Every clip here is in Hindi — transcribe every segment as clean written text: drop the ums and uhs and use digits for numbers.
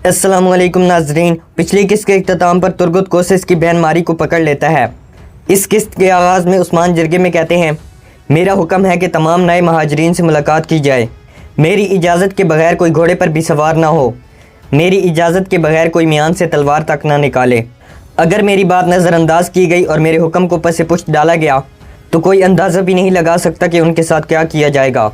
अस्सलामुअलैकुम नाजरीन। पिछली किस्त के इख्तिताम पर तुर्गुत कोसिस की बहन मारी को पकड़ लेता है। इस किस्त के आगाज़ में उस्मान जिरगे में कहते हैं, मेरा हुक्म है कि तमाम नए महाजरीन से मुलाकात की जाए। मेरी इजाज़त के बगैर कोई घोड़े पर भी सवार ना हो। मेरी इजाज़त के बगैर कोई मियान से तलवार तक ना निकाले। अगर मेरी बात नज़रअंदाज की गई और मेरे हुक्म को पसे पुश्त डाला गया तो कोई अंदाज़ा भी नहीं लगा सकता कि उनके साथ क्या किया जाएगा।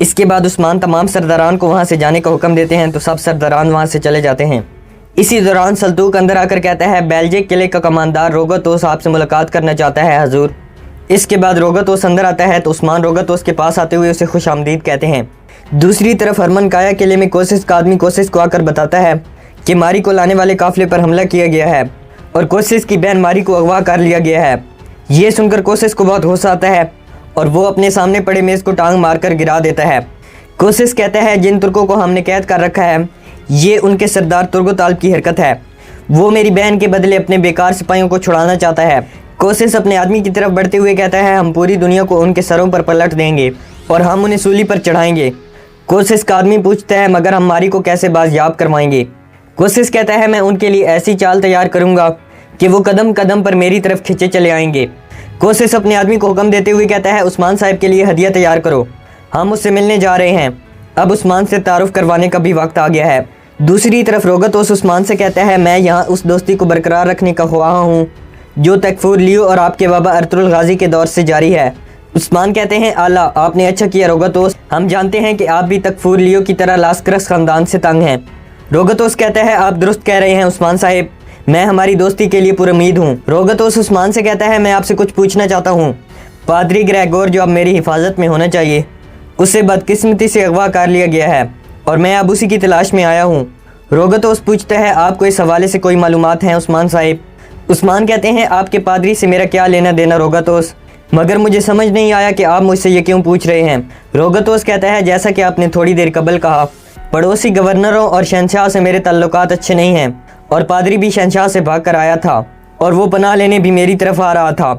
इसके बाद उस्मान तमाम सरदारान को वहाँ से जाने का हुक्म देते हैं तो सब सरदारान वहाँ से चले जाते हैं। इसी दौरान सल्तूक अंदर आकर कहता है, बेल्जे किले का कमांडार रोगतोस आपसे मुलाकात करना चाहता है हजूर। इसके बाद रोगतोस अंदर आता है तो उस्मान रोगतोस के पास आते हुए उसे खुश आमदीद कहते हैं। दूसरी तरफ हरमन काया किले में कोसिस का आदमी कोसिस को आकर बताता है कि मारी को लाने वाले काफिले पर हमला किया गया है और कोसिस की बहन मारी को अगवा कर लिया गया है। ये सुनकर कोसिस को बहुत गुस्सा आता है और वो अपने सामने पड़े मेज़ को टांग मारकर गिरा देता है। कोसिस कहता है, जिन तुर्कों को हमने कैद कर रखा है ये उनके सरदार तुर्गुताल्ब की हरकत है। वो मेरी बहन के बदले अपने बेकार सिपाहियों को छुड़ाना चाहता है। कोसिस अपने आदमी की तरफ बढ़ते हुए कहता है, हम पूरी दुनिया को उनके सरों पर पलट देंगे और हम उन्हें सूली पर चढ़ाएंगे। कोसिस का आदमी पूछता है, मगर हम मारी को कैसे बाजियाब करवाएंगे? कोसिस कहता है, मैं उनके लिए ऐसी चाल तैयार करूँगा कि वो कदम कदम पर मेरी तरफ खिंचे चले आएंगे। कोसिस अपने आदमी को हुक्म देते हुए कहता है, उस्मान साहब के लिए हदिया तैयार करो, हम उससे मिलने जा रहे हैं। अब उस्मान से तारुफ करवाने का भी वक्त आ गया है। दूसरी तरफ रोगतोस उस्मान से कहता है, मैं यहाँ उस दोस्ती को बरकरार रखने का ख्वाह हूँ जो तकफूर लियो और आपके बाबा अर्तुल गाजी के दौर से जारी है। उस्मान कहते हैं, आला आपने अच्छा किया रोगतोस, हम जानते हैं कि आप भी तकफूर लियो की तरह लास्करस ख़ानदान से तंग हैं। रोगतोस कहता है, आप दुरुस्त कह रहे हैं उस्मान साहिब, मैं हमारी दोस्ती के लिए पुरुमीद हूँ। रोगतोस उस्मान से कहता है, मैं आपसे कुछ पूछना चाहता हूँ। पादरी ग्रेगोर जो अब मेरी हिफाजत में होना चाहिए उसे बदकिस्मती से अगवा कर लिया गया है और मैं अब उसी की तलाश में आया हूँ। रोगतोस पूछता है, आपको इस हवाले से कोई मालूमात हैं उस्मान साहिब? उस्मान कहते हैं, आपके पादरी से मेरा क्या लेना देना रोगतोस, मगर मुझे समझ नहीं आया कि आप मुझसे ये क्यों पूछ रहे हैं। रोगतोस कहता है, जैसा कि आपने थोड़ी देर कबल कहा, पड़ोसी गवर्नरों और शहनशाह से मेरे ताल्लुकात अच्छे नहीं हैं और पादरी भी शहनशाह से भाग कर आया था और वो पनाह लेने भी मेरी तरफ आ रहा था।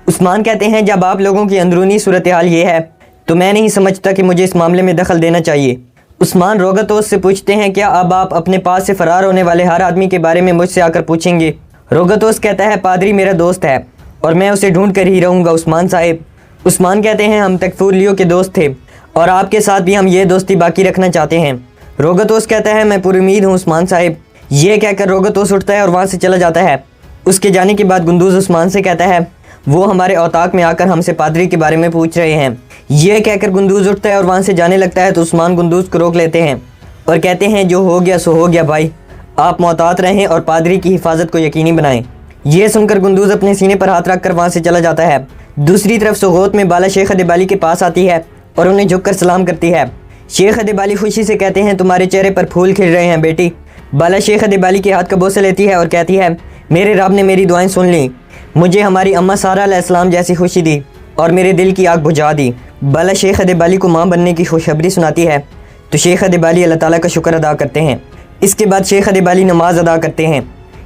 उस्मान कहते हैं, जब आप लोगों की अंदरूनी सूरत हाल ये है तो मैं नहीं समझता कि मुझे इस मामले में दखल देना चाहिए। उस्मान रोगतोस से पूछते हैं, क्या अब आप अपने पास से फ़रार होने वाले हर आदमी के बारे में मुझसे आकर पूछेंगे? रोगतोस कहता है, पादरी मेरा दोस्त है और मैं उसे ढूंढ कर ही रहूँगा उस्मान साहिब। उस्मान कहते हैं, हम तकफूर लियो के दोस्त थे और आपके साथ भी हम ये दोस्ती बाकी रखना चाहते हैं। रोगतोस कहता है, मैं पुरुमीद हूँ उस्मान साहिब। ये कहकर रोगतोस उठता है और वहाँ से चला जाता है। उसके जाने के बाद गुंदूज उस्मान से कहता है, वो हमारे औताक में आकर हमसे पादरी के बारे में पूछ रहे हैं। ये कहकर गुंदूज उठता है और वहाँ से जाने लगता है तो उस्मान गुंदूज को रोक लेते हैं और कहते हैं, जो हो गया सो हो गया भाई, आप मोहतात रहें और पादरी की हिफाजत को यकीनी बनाएं। ये सुनकर गुंदूज अपने सीने पर हाथ रखकर वहाँ से चला जाता है। दूसरी तरफ सोगोत में बाला शेख अदेबाली के पास आती है और उन्हें झुककर सलाम करती है। शेख अदेबाली खुशी से कहते हैं, तुम्हारे चेहरे पर फूल खिल रहे हैं बेटी। बाला शेख अदेबाली के हाथ का बोसा लेती है और कहती है, मेरे रब ने मेरी दुआएं सुन ली, मुझे हमारी अम्मा सारा अलैहिस्सलाम जैसी खुशी दी और मेरे दिल की आग बुझा दी। बाला शेख अदेबाली को माँ बनने की खुशखबरी सुनाती है तो शेख अदेबाली अल्लाह ताला का शुक्र अदा करते हैं। इसके बाद शेख अदेबाली नमाज अदा करते हैं।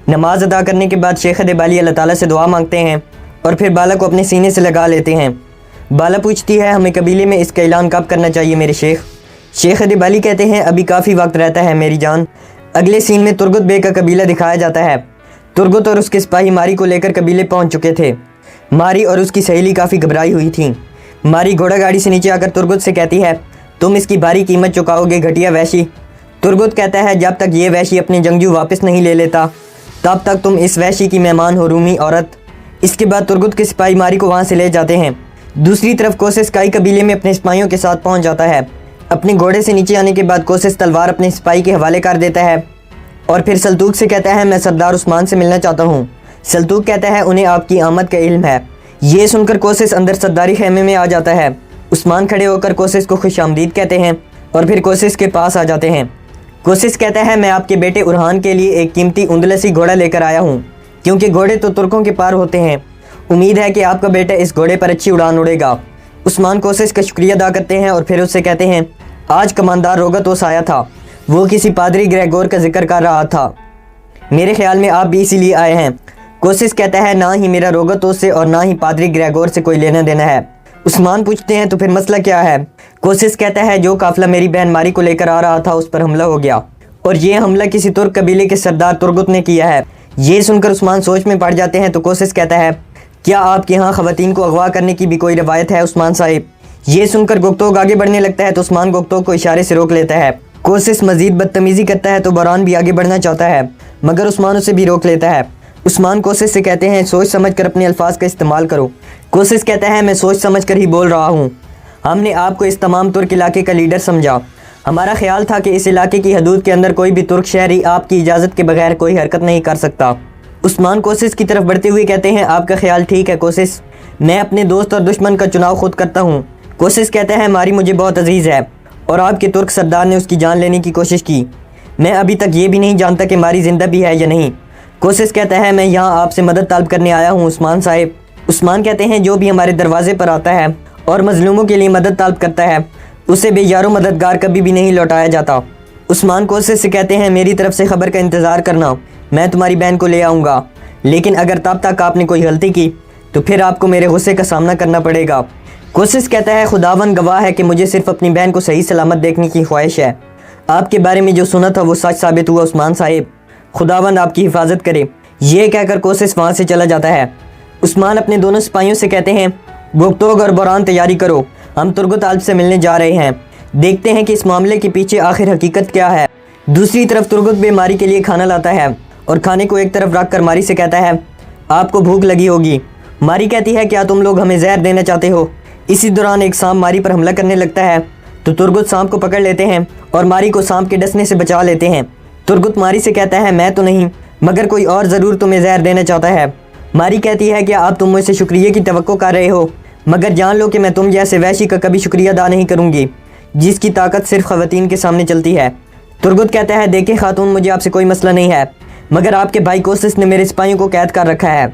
नमाज अदा करने के बाद शेख अदेबाली अल्लाह ताला से दुआ मांगते हैं और फिर बाला को अपने सीने से लगा लेते हैं। बाला पूछती है, हमें कबीले में इसका ऐलान कब करना चाहिए मेरे शेख? शेख अदेबाली कहते हैं, अभी काफ़ी वक्त रहता है मेरी जान। अगले सीन में तुर्गुत बे का कबीला दिखाया जाता है। तुर्गुत और उसके सिपाही मारी को लेकर कबीले पहुंच चुके थे। मारी और उसकी सहेली काफ़ी घबराई हुई थी। मारी घोड़ा गाड़ी से नीचे आकर तुर्गुत से कहती है, तुम इसकी भारी कीमत चुकाओगे घटिया वैशी। तुर्गुत कहता है, जब तक ये वैशी अपने जंगजू वापस नहीं ले लेता तब तक तुम इस वैशी की मेहमान हो रूमी औरत। इसके बाद तुर्गुत के सिपाही मारी को वहाँ से ले जाते हैं। दूसरी तरफ कोसिस काई कबीले में अपने सिपाहियों के साथ पहुँच जाता है। अपने घोड़े से नीचे आने के बाद कोसिस तलवार अपने सिपाही के हवाले कर देता है और फिर सल्तूक से कहता है, मैं सरदार उस्मान से मिलना चाहता हूँ। सल्तूक कहता है, उन्हें आपकी आमद का इल्म है। ये सुनकर कोसिस अंदर सरदारी खेमे में आ जाता है। उस्मान खड़े होकर कोसिस को खुश आमदीद कहते हैं और फिर कोसिस के पास आ जाते हैं। कोसिस कहता है, मैं आपके बेटे उरहान के लिए एक कीमती उंदलसी घोड़ा लेकर आया हूँ, क्योंकि घोड़े तो तुर्कों के पार होते हैं। उम्मीद है कि आपका बेटा इस घोड़े पर अच्छी उड़ान उड़ेगा। उस्मान कोसिस का शुक्रिया अदा करते हैं और फिर उससे कहते हैं, आज कमांडार रोगतोस आया था, वो किसी पादरी ग्रेगोर का जिक्र कर रहा था, मेरे ख्याल में आप भी इसीलिए आए हैं। कोसिस कहता है, ना ही मेरा रोगतोस से और ना ही पादरी ग्रेगोर से कोई लेना देना है। उस्मान पूछते हैं, तो फिर मसला क्या है? कोसिस कहता है, जो काफिला मेरी बहन मारी को लेकर आ रहा था उस पर हमला हो गया और ये हमला किसी तुर्क कबीले के सरदार तुर्गुत ने किया है। ये सुनकर उस्मान सोच में पड़ जाते हैं तो कोशिश कहता है, क्या आपके यहाँ ख़वातीन को अगवा करने की भी कोई रवायत है उस्मान साहिब? ये सुनकर गुफ्तगू आगे बढ़ने लगता है तो उस्मान गुफ्तगू को इशारे से रोक लेता है। कोशिश मजीद बदतमीज़ी करता है तो बरान भी आगे बढ़ना चाहता है, मगर उस्मान उसे भी रोक लेता है। उस्मान कोशिश से कहते हैं, सोच समझ कर अपने अल्फाज का इस्तेमाल करो। कोशिश कहता है, मैं सोच समझ कर ही बोल रहा हूँ। हमने आपको इस तमाम तुर्क इलाके का लीडर समझा। हमारा ख्याल था कि इस इलाके की हदूद के अंदर कोई भी तुर्क शहरी आपकी इजाज़त के बगैर कोई हरकत नहीं कर सकता। उस्मान कोशिश की तरफ बढ़ते हुए कहते हैं, आपका ख्याल ठीक है कोशिश, मैं अपने दोस्त और दुश्मन का चुनाव खुद करता हूँ। कोशिश कहता है, मारी मुझे बहुत अजीज़ है और आपके तुर्क सरदार ने उसकी जान लेने की कोशिश की। मैं अभी तक ये भी नहीं जानता कि मारी जिंदा भी है या नहीं। कोशिश कहता है, मैं यहाँ आपसे मदद तलब करने आया हूँ उस्मान साहिब। उस्मान कहते हैं, जो भी हमारे दरवाजे पर आता है और मजलूमों के लिए मदद तलब करता है उसे बेयारो मददगार कभी भी नहीं लौटाया जाता। उस्मान कोशिश से कहते हैं, मेरी तरफ से खबर का इंतज़ार करना, मैं तुम्हारी बहन को ले आऊँगा, लेकिन अगर तब तक आपने कोई गलती की तो फिर आपको मेरे गुस्से का सामना करना पड़ेगा। कोशिश कहता है, खुदावन गवाह है कि मुझे सिर्फ अपनी बहन को सही सलामत देखने की ख्वाहिश है। आपके बारे में जो सुना था वो सच साबित हुआ उस्मान साहिब, खुदावन आपकी हिफाजत करे। ये कहकर कोशिश वहाँ से चला जाता है। उस्मान अपने दोनों सिपाहियों से कहते हैं, गुफ्तगू और बरान तैयारी करो, हम तुर्गुत आल्प से मिलने जा रहे हैं। देखते हैं कि इस मामले के पीछे आखिर हकीकत क्या है। दूसरी तरफ तुर्गुत बेमारी के लिए खाना लाता है और खाने को एक तरफ रख कर मारी से कहता है, आपको भूख लगी होगी। मारी कहती है, क्या तुम लोग हमें जहर देना चाहते हो? इसी दौरान एक सांप मारी पर हमला करने लगता है तो तुर्गुत सांप को पकड़ लेते हैं और मारी को सांप के डसने से बचा लेते हैं। तुर्गुत मारी से कहता है, मैं तो नहीं, मगर कोई और ज़रूर तुम्हें जहर देना चाहता है। मारी कहती है, क्या अब तुम मुझसे शुक्रिया की तवक्को कर रहे हो? मगर जान लो कि मैं तुम जैसे वैशी का कभी शुक्रिया अदा नहीं करूँगी जिसकी ताकत सिर्फ ख़वातीन के सामने चलती है। तुर्गुत कहता है, देखें खातून, मुझे आपसे कोई मसला नहीं है, मगर आपके भाई कोशिश ने मेरे सिपाहियों को कैद कर रखा है।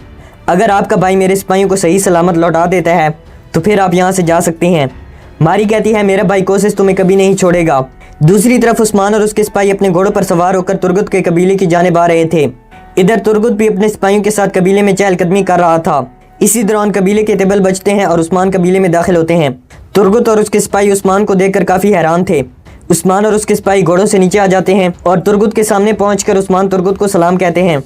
अगर आपका भाई मेरे सिपाहियों को सही सलामत लौटा देता है तो फिर आप यहाँ से जा सकते हैं। मारी कहती है, मेरा भाई कोशिश तुम्हें कभी नहीं छोड़ेगा। दूसरी तरफ उस्मान और उसके सिपाही अपने घोड़ों पर सवार होकर तुर्गुत के कबीले की जानिब आ रहे थे। इधर तुर्गुत भी अपने सिपाहियों के साथ कबीले में चहलकदमी कर रहा था। इसी दौरान कबीले के तेबल बजते हैं और उस्मान कबीले में दाखिल होते हैं। तुर्गुत और उसके सिपाही उस्मान को देखकर काफ़ी हैरान थे। उस्मान और उसके सिपाही घोड़ों से नीचे आ जाते हैं और तुर्गुत के सामने पहुंचकर उस्मान तुर्गुत को सलाम कहते हैं।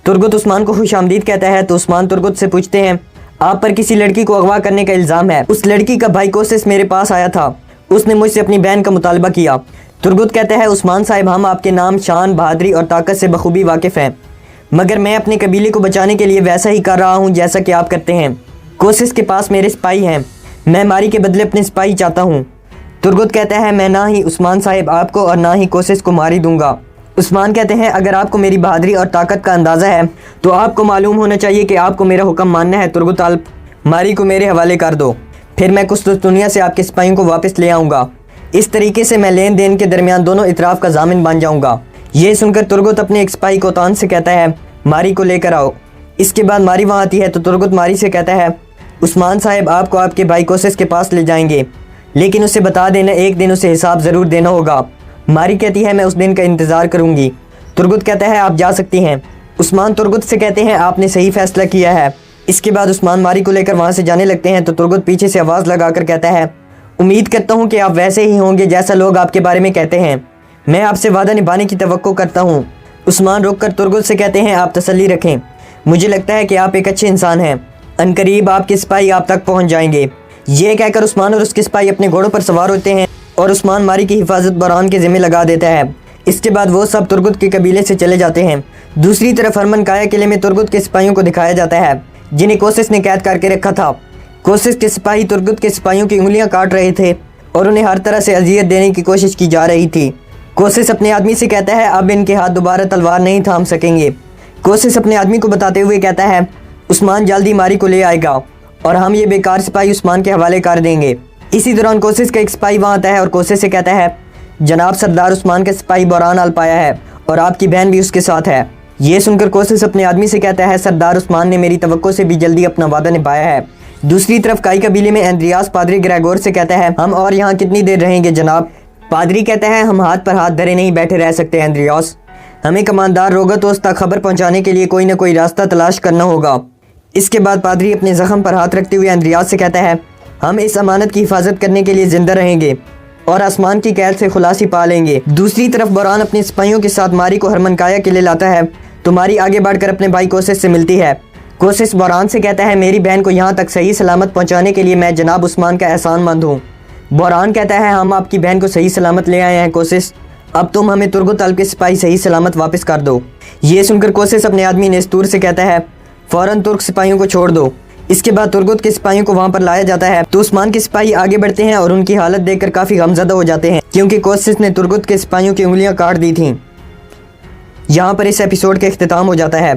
तुर्गुत उस्मान को खुशामदीद कहता है तो उस्मान तुर्गुत से पूछते हैं, आप पर किसी लड़की को अगवा करने का इल्ज़ाम है। उस लड़की का भाई कोशिश मेरे पास आया था, उसने मुझसे अपनी बहन का मुतालबा किया। तुर्गुत कहता है, उस्मान साहिब, हम आपके नाम, शान, बहादुरी और ताकत से बखूबी वाकिफ़ हैं, मगर मैं अपने कबीले को बचाने के लिए वैसा ही कर रहा हूँ जैसा कि आप करते हैं। कोशिश के पास मेरे सिपाही हैं, मैं मारी के बदले अपने सिपाही चाहता हूँ। तुर्गुत कहता है, मैं ना ही उस्मान साहिब आपको और ना ही कोशिश को मारी दूंगा। उस्मान कहते हैं, अगर आपको मेरी बहादुरी और ताकत का अंदाज़ा है तो आपको मालूम होना चाहिए कि आपको मेरा हुक्म मानना है। तुर्गुत आल्प, मारी को मेरे हवाले कर दो, फिर मैं कुस्तुस दुनिया से आपके सिपाहियों को वापस ले आऊँगा। इस तरीके से मैं लेन देन के दरमियान दोनों इतराफ़ का जामिन बन जाऊँगा। ये सुनकर तुर्गुत अपने एक सिपाही को तान से कहता है, मारी को लेकर आओ। इसके बाद मारी वहाँ आती है तो तुर्गुत मारी से कहता है, उस्मान साहिब आपको आपके भाई कोशिश के पास ले जाएंगे, लेकिन उसे बता देना एक दिन उसे हिसाब ज़रूर देना होगा। मारी कहती है, मैं उस दिन का इंतज़ार करूँगी। तुर्गुत कहता है, आप जा सकती हैं। उस्मान तुर्गुत से कहते हैं, आपने सही फैसला किया है। इसके बाद उस्मान मारी को लेकर वहाँ से जाने लगते हैं तो तुर्गुत पीछे से आवाज़ लगाकर कहता है, उम्मीद करता हूँ कि आप वैसे ही होंगे जैसा लोग आपके बारे में कहते हैं। मैं आपसे वादा निभाने की तवक्को करता हूँ। उस्मान रुक कर तुर्गुत से कहते हैं, आप तसल्ली रखें, मुझे लगता है कि आप एक अच्छे इंसान हैं, अनकरीब आपके सिपाही आप तक पहुँच जाएंगे। ये कहकर उस्मान और उसके सिपाही अपने घोड़ों पर सवार होते हैं और उस्मान मारी की हिफाजत बरान के ज़िम्मे लगा देता है। इसके बाद वो सब तुर्गुत के कबीले से चले जाते हैं। दूसरी तरफ हरमनकाया किले में तुर्गुत के सिपाहियों को दिखाया जाता है जिन्हें कोशिश ने कैद करके रखा था। कोशिश के सिपाही तुर्गुत के सिपाहियों की उंगलियां काट रहे थे और उन्हें हर तरह से अजियत देने की कोशिश की जा रही थी। कोशिश अपने आदमी से कहता है, अब इनके हाथ दोबारा तलवार नहीं थाम सकेंगे। कोशिश अपने आदमी को बताते हुए कहता है, उस्मान जल्दी मारी को ले आएगा और हम ये बेकार सिपाही उस्मान के हवाले कर देंगे। इसी दौरान कोशिश का एक सिपाही वहाँ आता है और कोशिश से कहता है, जनाब सरदार उस्मान का सिपाही बरान आल्प आया है और आपकी बहन भी उसके साथ है। ये सुनकर कोशिश अपने आदमी से कहता है, सरदार उस्मान ने मेरी तवक्को से भी जल्दी अपना वादा निभाया है। दूसरी तरफ काई कबीले में एंद्रियास पादरी ग्रेगोर से कहता है, हम और यहाँ कितनी देर रहेंगे जनाब? पादरी कहता है, हम हाथ पर हाथ धरे नहीं बैठे रह सकते एंद्रियास, हमें कमांडर रोगतोस तक खबर पहुँचाने के लिए कोई न कोई रास्ता तलाश करना होगा। इसके बाद पादरी अपने जख्म पर हाथ रखते हुए एंद्रियास से कहता है, हम इस अमानत की हिफाजत करने के लिए ज़िंदा रहेंगे, और आसमान की कैद से खुलासी पा लेंगे। दूसरी तरफ बोरान अपने सिपाहियों के साथ मारी को हरमनकाया के लिए लाता है तो मारी आगे बढ़कर अपने भाई कोसिस से मिलती है। कोसिस बोरान से कहता है, मेरी बहन को यहाँ तक सही सलामत पहुँचाने के लिए मैं जनाब उस्मान का एहसानमंद हूँ। बोरान कहता है, हम आपकी बहन को सही सलामत ले आए हैं कोसिस, अब तुम हमें तुर्गुत अल के सिपाही सही सलामत वापस कर दो। ये सुनकर कोसिस अपने आदमी नेस्तूर से कहता है, फ़ौरन तुर्क सिपाहियों को छोड़ दो। इसके बाद तुर्गुत के सिपाहियों को वहाँ पर लाया जाता है तो उस्मान के सिपाही आगे बढ़ते हैं और उनकी हालत देखकर काफ़ी गमज़दा हो जाते हैं क्योंकि कोसिस ने तुर्गुत के सिपाहियों की उंगलियाँ काट दी थीं। यहाँ पर इस एपिसोड का इख्तिताम हो जाता है।